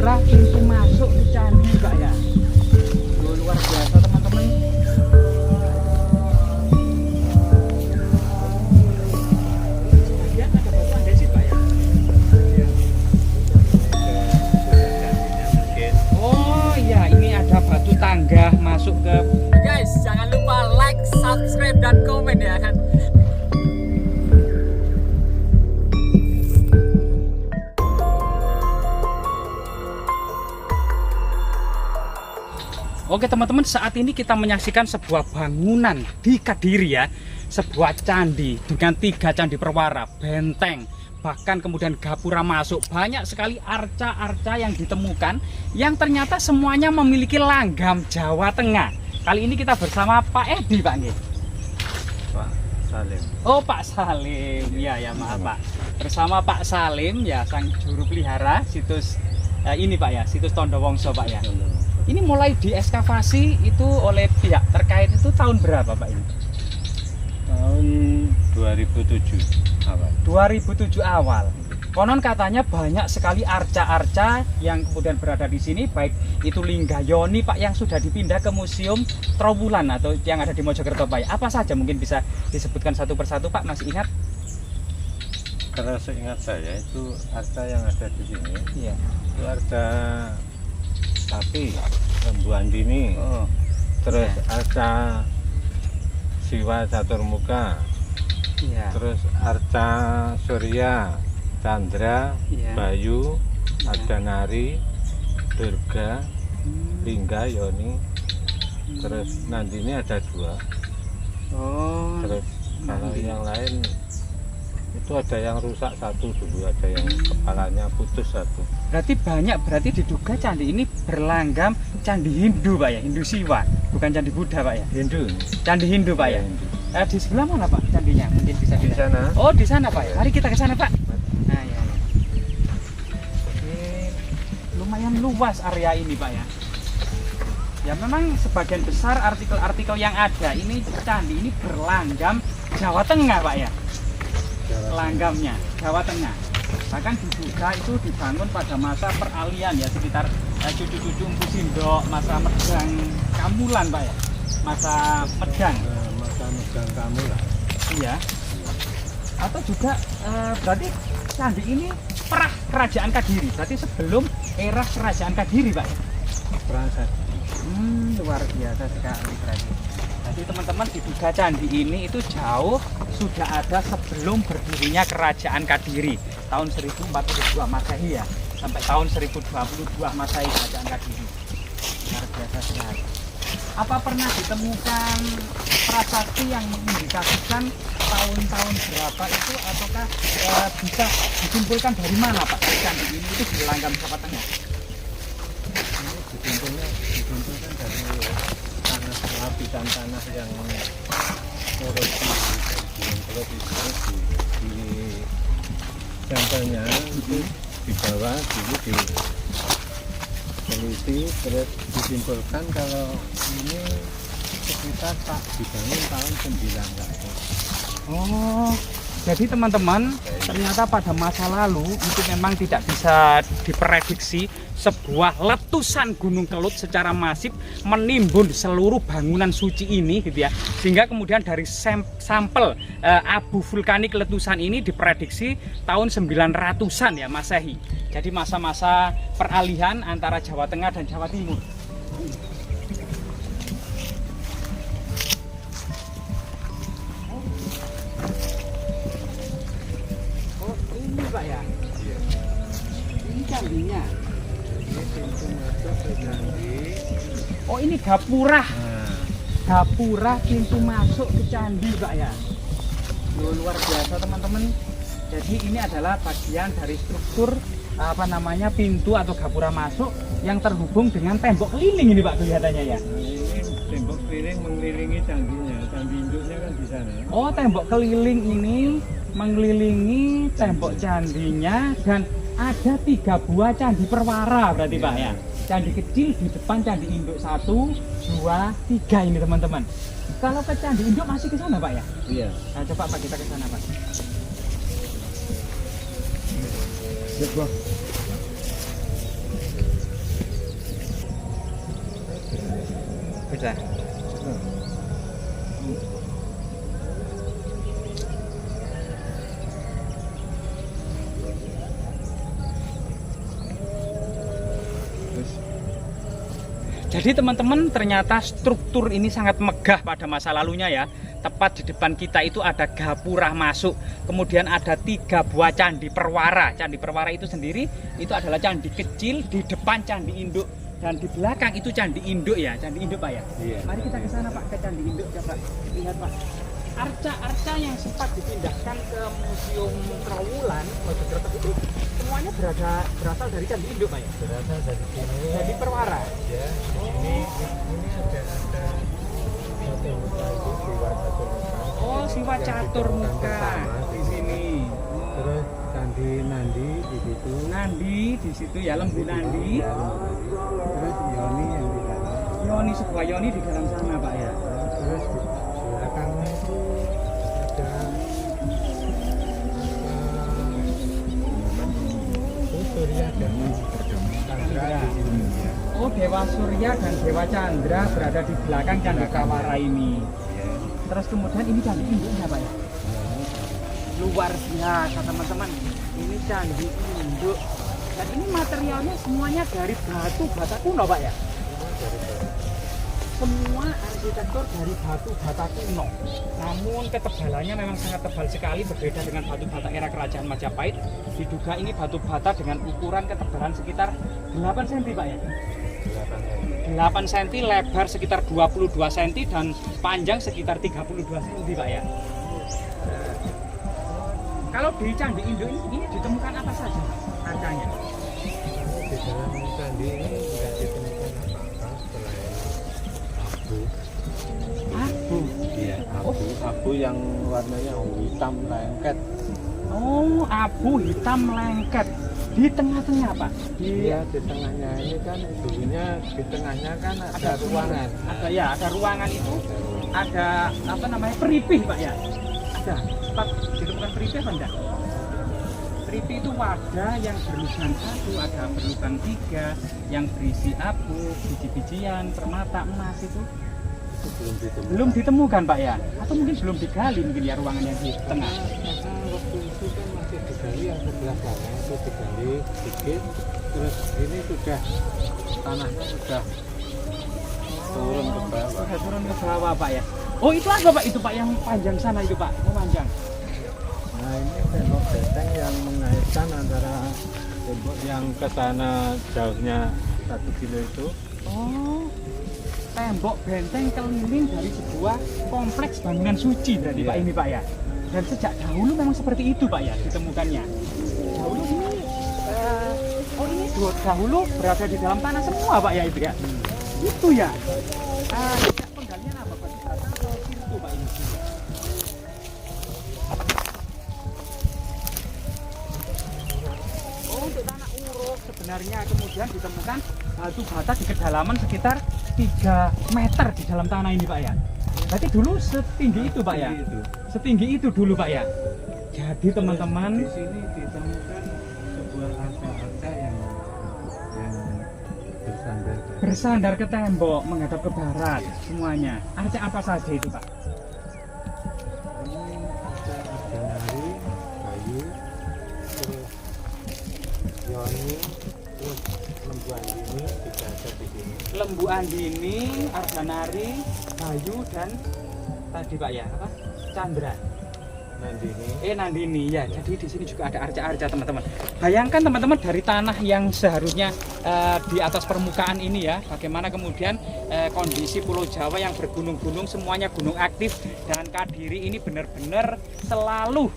Gapura pintu masuk ke candi Pak ya. Luar biasa teman-teman. Lihat ada batu andesit Pak ya. Oh iya, ini ada batu tangga masuk ke. Guys, jangan lupa like, subscribe, dan komen ya kan. Oke teman-teman, saat ini kita menyaksikan sebuah bangunan di Kediri ya. Sebuah candi dengan 3 candi perwara, benteng, bahkan kemudian gapura masuk. Banyak sekali arca-arca yang ditemukan yang ternyata semuanya memiliki langgam Jawa Tengah. Kali ini kita bersama Pak Edi Pak nggih. Pak Salim. Oh Pak Salim, ya maaf Pak. Bersama Pak Salim ya, sang juru pelihara situs ini Pak ya, situs Tondowongso Pak ya. Ini mulai diekskavasi itu oleh pihak terkait itu tahun berapa Pak ini? Tahun 2007 awal. 2007 awal. Konon katanya banyak sekali arca-arca yang kemudian berada di sini, baik itu Linggayoni Pak yang sudah dipindah ke Museum Trowulan atau yang ada di Mojokerto Pak. Apa saja mungkin bisa disebutkan satu persatu Pak, masih ingat? Kalau seingat saya itu arca yang ada di sini, Iya. itu arca sapi, Lembu Andini, Oh. terus Iya. arca Siwa Caturmuka, Iya. terus arca Surya, Chandra, Iya. Bayu, Iya. Ardanari, Durga, Hmm. Linggayoni, terus Nandini ada 2. Oh. Terus kalau Nandini. yang lain itu ada yang rusak 1 dulu, ada yang kepalanya putus 1. Berarti diduga candi ini berlanggam candi Hindu Pak ya, Hindu Siwa, bukan candi Buddha Pak ya. Hindu. Candi Hindu Pak ya. Hindu. Di sebelah mana Pak candinya? Mungkin bisa Di dilihat. sana. Oh di sana Pak ya. Mari kita ke sana Pak. Nah ya. Oke, lumayan luas area ini Pak ya. Ya memang sebagian besar artikel-artikel yang ada ini candi ini berlanggam Jawa Tengah Pak ya. Langgamnya Jawa Tengah. Bahkan diduga itu dibangun pada masa peralihan ya, sekitar cucu-cucu Empu Sindok, masa Medang Kamulan Pak ya. Masa Medang. Masa Medang kamu lah. Iya. Atau juga berarti candi ini perah kerajaan Kediri. Berarti sebelum era kerajaan Kediri Pak ya. Perasaan. Luar biasa sekali berarti. Jadi teman-teman, diduga candi ini itu jauh sudah ada sebelum berdirinya kerajaan Kediri tahun 1042 Masehi ya, sampai tahun 1022 Masehi kerajaan Kediri. Luar biasa sekali. Apa pernah ditemukan prasasti yang mengindikasikan tahun-tahun berapa itu, ataukah bisa dikumpulkan dari mana Pak candi ini itu di langgam Jawa Tengah? Ini dikumpulkan dari lapisan tanah yang erosi di sampelnya itu di bawah dulu diteliti, terus disimpulkan kalau ini sekitar tak dibangun tahun 900. Oh, jadi teman-teman, ternyata pada masa lalu itu memang tidak bisa diprediksi sebuah letusan Gunung Kelut secara masif menimbun seluruh bangunan suci ini gitu ya. Sehingga kemudian dari sampel abu vulkanik letusan ini diprediksi tahun 900-an ya Masehi. Jadi masa-masa peralihan antara Jawa Tengah dan Jawa Timur. Oh, ini Pak ya. Iya. Ini candinya. Ini pintu masuk ke candi. Oh, ini gapura. Nah, Gapura pintu masuk ke candi Pak ya. Luar biasa teman-teman. Jadi ini adalah bagian dari struktur apa namanya pintu atau gapura masuk yang terhubung dengan tembok keliling ini Pak kelihatannya ya. ini tembok keliling mengelilingi candinya. Candi induknya kan di sana. Oh, tembok keliling ini mengelilingi tembok candinya dan ada 3 buah candi perwara berarti Pak ya. Candi kecil di depan, candi induk 1, 2, 3 ini teman-teman. Kalau ke candi induk masih ke sana Pak ya? Iya. Nah, coba Pak kita ke sana Pak. Bisa. Jadi teman-teman, ternyata struktur ini sangat megah pada masa lalunya ya. Tepat di depan kita itu ada gapura masuk. Kemudian ada 3 buah candi perwara. Candi perwara itu sendiri itu adalah candi kecil, di depan candi induk, dan di belakang itu candi induk ya. Candi induk Pak ya. Iya. Mari kita ke sana Pak, ke candi induk coba. Lihat Pak. Arca-arca yang sempat dipindahkan ke Museum Trawulan Mojokerto itu semuanya berasal dari candi induk Pak ya. Berasal dari sini. Jadi perwara. Ya, ini ada satu muka itu Siwa Caturmuka. Oh, Siwa Caturmuka di sini. Terus Candi Nandi di situ. Nandi di situ ya, Lembu Nandi. Ya, Nandi. Terus Yoni yang di dalam. Yoni, sebuah Yoni di dalam sana Pak ya. Terus di belakangnya itu ada Surya dan Chandra di sini ya. Oh, Dewa Surya dan Dewa Chandra berada di belakang Candi Kawara ini. Ya. Terus kemudian ini candi induknya Pak ya. Luar biasa teman-teman. Ini candi induk. Dan ini materialnya semuanya dari batu bata kuno Pak ya. Semua arsitektur dari batu bata kuno. Namun ketebalannya memang sangat tebal sekali, berbeda dengan batu bata era kerajaan Majapahit. Diduga ini batu bata dengan ukuran ketebalan sekitar 8 cm Pak ya. 8 cm, lebar sekitar 22 cm dan panjang sekitar 32 cm Pak ya. Kalau di candi induk ini ditemukan apa saja arcanya? Di dalam candi ini tidak ditemukan apa-apa selain abu. Abu. Iya, abu yang warnanya hitam lengket. Oh, abu hitam lengket. Di tengah-tengah Pak. Iya, di tengahnya ini kan dulunya di tengahnya kan ada ruangan. Ada ya, ada ruangan itu. Ada apa namanya? Peripih Pak ya. Ada. Sempat ditemukan peripih apa enggak? Peripih itu wadah yang berlubang 1, ada berlubang 3 yang berisi abu, biji-bijian, permata, emas itu. Itu belum ditemukan. Belum ditemukan Pak ya? Atau mungkin belum digali mungkin ya ruangan yang di tengah. Karena waktu itu kan masih digali yang sebelah sana itu digali sedikit, terus ini sudah tanahnya sudah turun ke bawah. Sudah turun ke bawah Pak ya. Oh, itu apa Pak? Itu Pak yang panjang sana itu Pak, memanjang. Nah, ini tembok benteng yang mengaitkan antara tembok yang ke sana jauhnya 1 kilo itu. Oh, tembok benteng keliling dari sebuah kompleks bangunan suci berarti Iya. Pak ini Pak ya. Dan sejak dahulu memang seperti itu Pak ya ditemukannya. Dahulu ini, oh ini dahulu berada di dalam tanah semua Pak ya itu ya. Itu ya. Sejak penggalian apa Pak? Bata atau sirtu Pak ini? Oh, untuk tanah uruk sebenarnya kemudian ditemukan batu bata di kedalaman sekitar 3 meter di dalam tanah ini Pak ya. Berarti dulu setinggi itu Pak ya? Itu. Setinggi itu dulu Pak ya. Jadi teman-teman, Di sini ditemukan sebuah arca-arca yang bersandar ke tembok menghadap ke barat semuanya. Arca apa saja itu Pak? Ini arca Arjanari, Bayu, terus Yoni, terus Lembu Andini juga ada di sini. Lembu Andini, Arjanari, Bayu dan tadi Pak ya apa? Chandra. Nandini. Nandini ya. Jadi di sini juga ada arca-arca teman-teman. Bayangkan teman-teman dari tanah yang seharusnya di atas permukaan ini ya, bagaimana kemudian kondisi Pulau Jawa yang bergunung-gunung semuanya gunung aktif dan Kadiri ini benar-benar selalu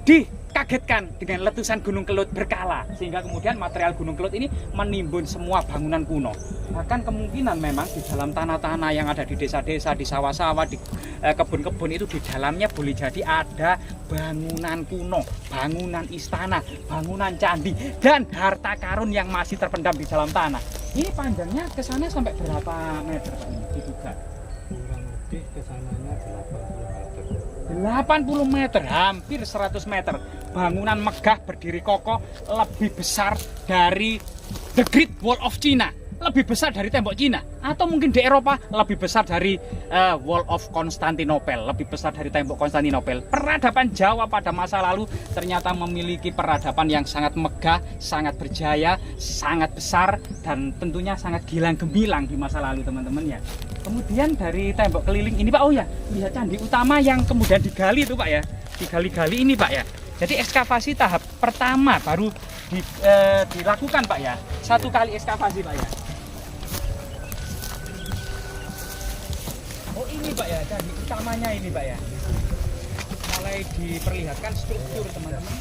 dikagetkan dengan letusan Gunung Kelut berkala sehingga kemudian material Gunung Kelut ini menimbun semua bangunan kuno. Bahkan kemungkinan memang di dalam tanah-tanah yang ada di desa-desa, di sawah-sawah, di kebun-kebun itu di dalamnya boleh jadi ada bangunan kuno, bangunan istana, bangunan candi dan harta karun yang masih terpendam di dalam tanah. Ini panjangnya ke sana sampai berapa meter Pak ini diduga? Kurang lebih kesananya 80 meter. 80 meter, hampir 100 meter. Bangunan megah berdiri kokoh lebih besar dari The Great Wall of China. lebih besar dari tembok Cina, atau mungkin di Eropa lebih besar dari Wall of Constantinople, lebih besar dari tembok Konstantinopel. Peradaban Jawa pada masa lalu ternyata memiliki peradaban yang sangat megah, sangat berjaya, sangat besar, dan tentunya sangat gilang gemilang di masa lalu, teman-teman ya. Kemudian dari tembok keliling ini Pak, oh ya, lihat candi utama yang kemudian digali itu Pak ya, digali-gali ini Pak ya. Jadi ekskavasi tahap pertama baru dilakukan Pak ya, 1 kali ekskavasi Pak ya. Oh ini Pak ya, candi utamanya ini Pak ya. Mulai diperlihatkan struktur teman-teman.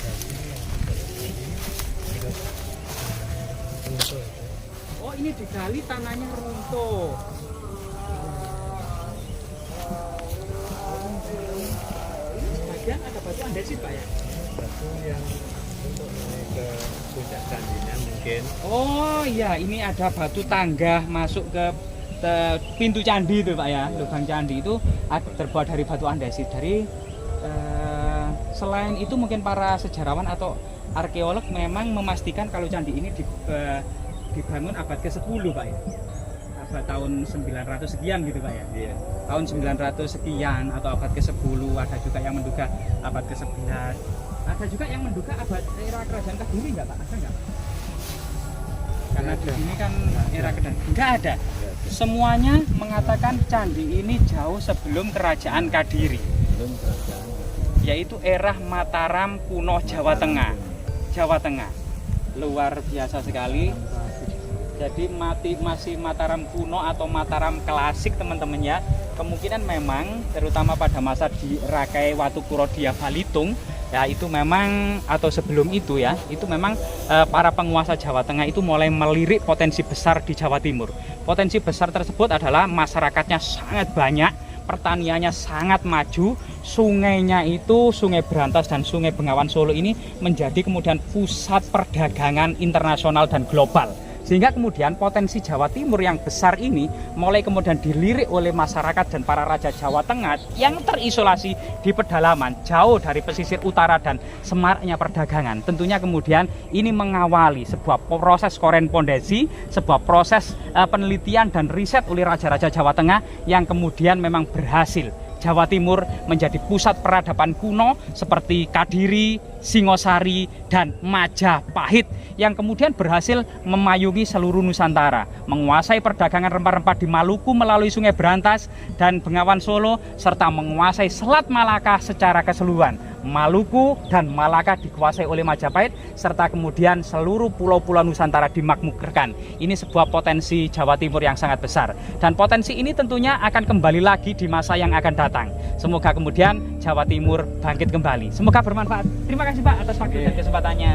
Oh ini digali tanahnya runtuh. Sebagian ada batu andesit Pak ya. Batu yang untuk naik ke puncak candinya mungkin. Oh iya, ini ada batu tangga masuk ke pintu candi itu Pak ya, lubang candi itu terbuat dari batu andesit. Selain itu mungkin para sejarawan atau arkeolog memang memastikan kalau candi ini dibangun abad ke-10 Pak ya, abad tahun 900 sekian gitu Pak ya. Iya. Tahun 900 sekian atau abad ke-10, ada juga yang menduga abad ke-11, ada juga yang menduga abad era kerajaan Kediri nggak Pak? Ada nggak? Karena di sini kan era Kediri nggak ada. Semuanya mengatakan candi ini jauh sebelum kerajaan Kadiri, Belum kerajaan. yaitu era Mataram kuno Jawa Tengah. Jawa Tengah. Luar biasa sekali. Jadi masih Mataram kuno atau Mataram klasik teman-teman ya. Kemungkinan memang terutama pada masa di Rakai Watukuro Dia Balitung ya, itu memang atau sebelum itu ya, itu memang para penguasa Jawa Tengah itu mulai melirik potensi besar di Jawa Timur. Potensi besar tersebut adalah masyarakatnya sangat banyak, pertaniannya sangat maju, sungainya itu Sungai Berantas dan Sungai Bengawan Solo ini menjadi kemudian pusat perdagangan internasional dan global. Sehingga kemudian potensi Jawa Timur yang besar ini mulai kemudian dilirik oleh masyarakat dan para raja Jawa Tengah yang terisolasi di pedalaman jauh dari pesisir utara dan semaraknya perdagangan. Tentunya kemudian ini mengawali sebuah proses korespondensi, sebuah proses penelitian dan riset oleh raja-raja Jawa Tengah yang kemudian memang berhasil. Jawa Timur menjadi pusat peradaban kuno seperti Kadiri, Singosari, dan Majapahit yang kemudian berhasil memayungi seluruh Nusantara, menguasai perdagangan rempah-rempah di Maluku melalui Sungai Berantas dan Bengawan Solo, serta menguasai Selat Malaka secara keseluruhan. Maluku dan Malaka dikuasai oleh Majapahit, serta kemudian seluruh pulau-pulau Nusantara dimakmurkan. Ini sebuah potensi Jawa Timur yang sangat besar, dan potensi ini tentunya akan kembali lagi di masa yang akan datang. Semoga kemudian Jawa Timur bangkit kembali. Semoga bermanfaat. Terima kasih Pak atas waktu dan kesempatannya.